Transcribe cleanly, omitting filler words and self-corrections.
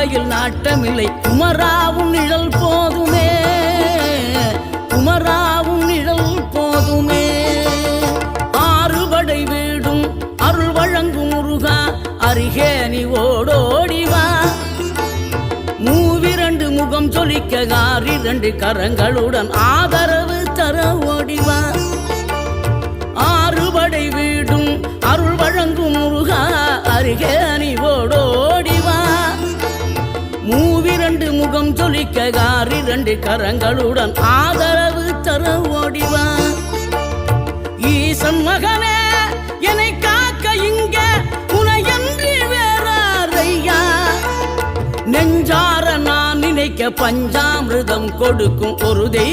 வாழ்க்கையில் நாட்டமில்லை குமராவும் நிழல் போதுமே, குமராவும் நிழல் போதுமே. ஆறுபடை வீடும் அருள் வழங்கும் முருகா அருகே நீ ஓடோடிவா. மூவிரண்டு முகம் சொலிக்க ஆறிரண்டு கரங்களுடன் ஆதரவு தர ஓடிவா. ஆறுபடை வீடும் அருள் வழங்கும் முருகா அருகே நீ ஓடோடிவா. மூவிரண்டு முகம் சொலிக்க ஆறிரண்டு கரங்களுடன் ஆதரவு தர ஓடிவா. ஈசன் மகனே என்னை காக்க இங்க உனையன்றி வேறாரையா. நெஞ்சார நான் நினைக்க பஞ்சாமிர்தம் கொடுக்கும் ஒரு தெய்வம்